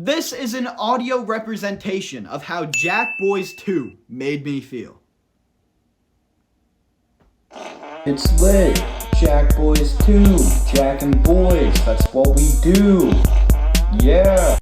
This is an audio representation of how Jackboys 2 made me feel. It's lit. Jackboys 2. Jack and Boys. That's what we do. Yeah.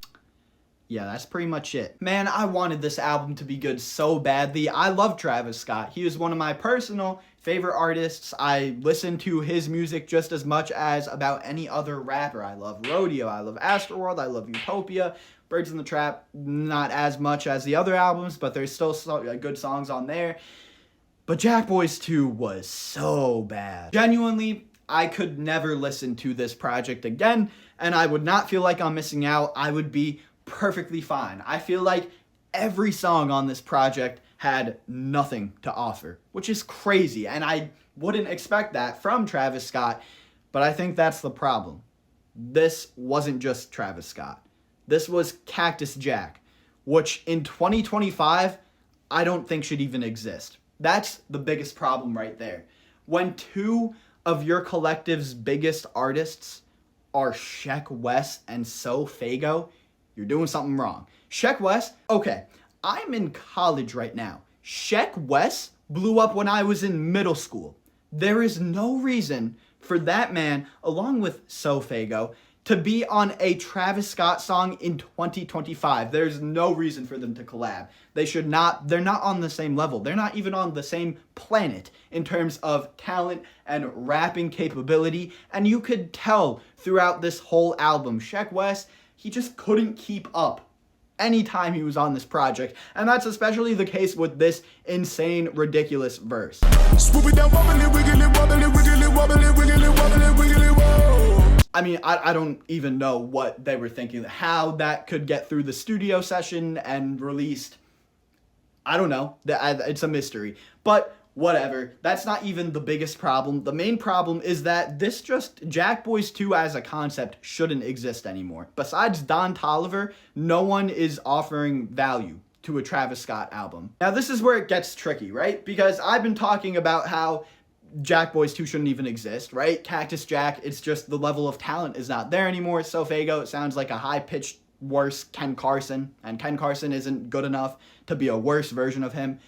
Yeah, that's pretty much it. Man, I wanted this album to be good so badly. I love Travis Scott. He is one of my personal favorite artists. I listen to his music just as much as about any other rapper. I love Rodeo, I love Astroworld, I love Utopia. Birds in the Trap, not as much as the other albums, but there's still good songs on there. But Jackboys 2 was so bad. Genuinely, I could never listen to this project again, and I would not feel like I'm missing out. I would be perfectly fine. I feel like every song on this project had nothing to offer, which is crazy, and I wouldn't expect that from Travis Scott, but I think that's the problem. This wasn't just Travis Scott. This was Cactus Jack, which in 2025, I don't think should even exist. That's the biggest problem right there. When two of your collective's biggest artists are Sheck Wes and So Fago, you're doing something wrong. Sheck Wes, okay, I'm in college right now. Sheck Wes blew up when I was in middle school. There is no reason for that man, along with So Fago, to be on a Travis Scott song in 2025. There's no reason for them to collab. They're not on the same level. They're not even on the same planet in terms of talent and rapping capability. And you could tell throughout this whole album, Sheck Wes, he just couldn't keep up anytime he was on this project. And that's especially the case with this insane, ridiculous verse. Swoop it down, wobbly, wiggly, wobbly, wiggly, wobbly, wiggly, wobbly, wiggly, whoa. I mean, I don't even know what they were thinking, how that could get through the studio session and released. I don't know. It's a mystery. But whatever. That's not even the biggest problem. The main problem is that Jackboys 2 as a concept shouldn't exist anymore. Besides Don Toliver, no one is offering value to a Travis Scott album. Now, this is where it gets tricky, right? Because I've been talking about how Jackboys 2 shouldn't even exist, right? Cactus Jack, it's just the level of talent is not there anymore. So Fago, it sounds like a high-pitched, worse Ken Carson, and Ken Carson isn't good enough to be a worse version of him.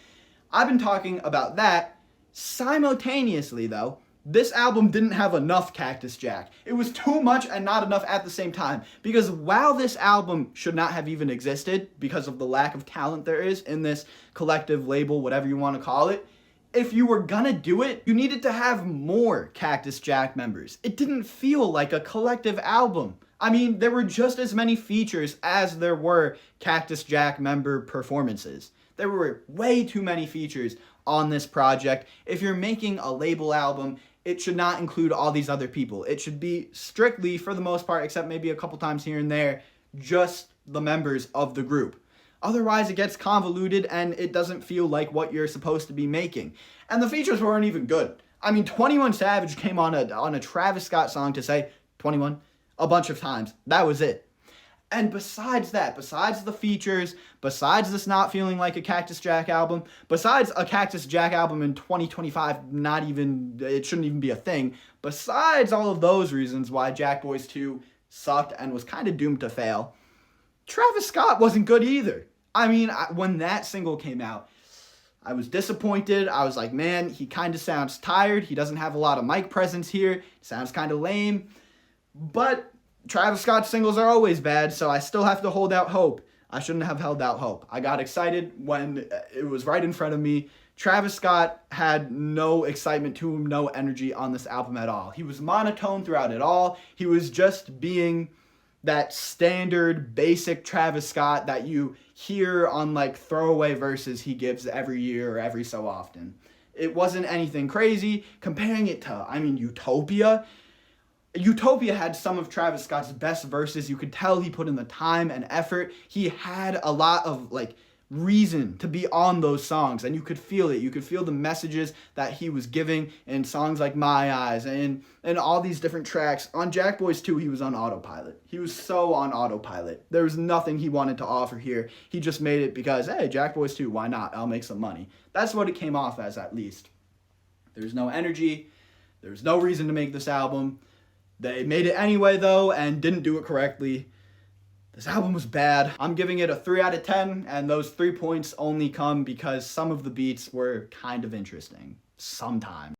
I've been talking about that. Simultaneously, though, this album didn't have enough Cactus Jack. It was too much and not enough at the same time. Because while this album should not have even existed because of the lack of talent there is in this collective label, whatever you want to call it, if you were gonna do it, you needed to have more Cactus Jack members. It didn't feel like a collective album. I mean, there were just as many features as there were Cactus Jack member performances. There were way too many features on this project. If you're making a label album, it should not include all these other people. It should be strictly, for the most part, except maybe a couple times here and there, just the members of the group. Otherwise, it gets convoluted and it doesn't feel like what you're supposed to be making. And the features weren't even good. I mean, 21 Savage came on a Travis Scott song to say 21 a bunch of times. That was it. And besides that, besides the features, besides this not feeling like a Cactus Jack album, besides a Cactus Jack album in 2025, it shouldn't even be a thing, besides all of those reasons why Jackboys 2 sucked and was kind of doomed to fail, Travis Scott wasn't good either. I mean, when that single came out, I was disappointed. I was like, man, he kind of sounds tired. He doesn't have a lot of mic presence here. Sounds kind of lame. But Travis Scott singles are always bad, so I still have to hold out hope. I shouldn't have held out hope. I got excited when it was right in front of me. Travis Scott had no excitement to him, no energy on this album at all. He was monotone throughout it all. He was just being that standard, basic Travis Scott that you hear on like throwaway verses he gives every year or every so often. It wasn't anything crazy. Comparing it to, Utopia. Utopia had some of Travis Scott's best verses. You could tell he put in the time and effort. He had a lot of reason to be on those songs, and you could feel it. You could feel the messages that he was giving in songs like My Eyes and all these different tracks. On Jackboys 2, he was on autopilot. He was so on autopilot. There was nothing he wanted to offer here. He just made it because, hey, Jackboys 2, why not? I'll make some money. That's what it came off as, at least. There's no energy. There's no reason to make this album. They made it anyway, though, and didn't do it correctly. This album was bad. I'm giving it a 3 out of 10, and those 3 points only come because some of the beats were kind of interesting. Sometimes.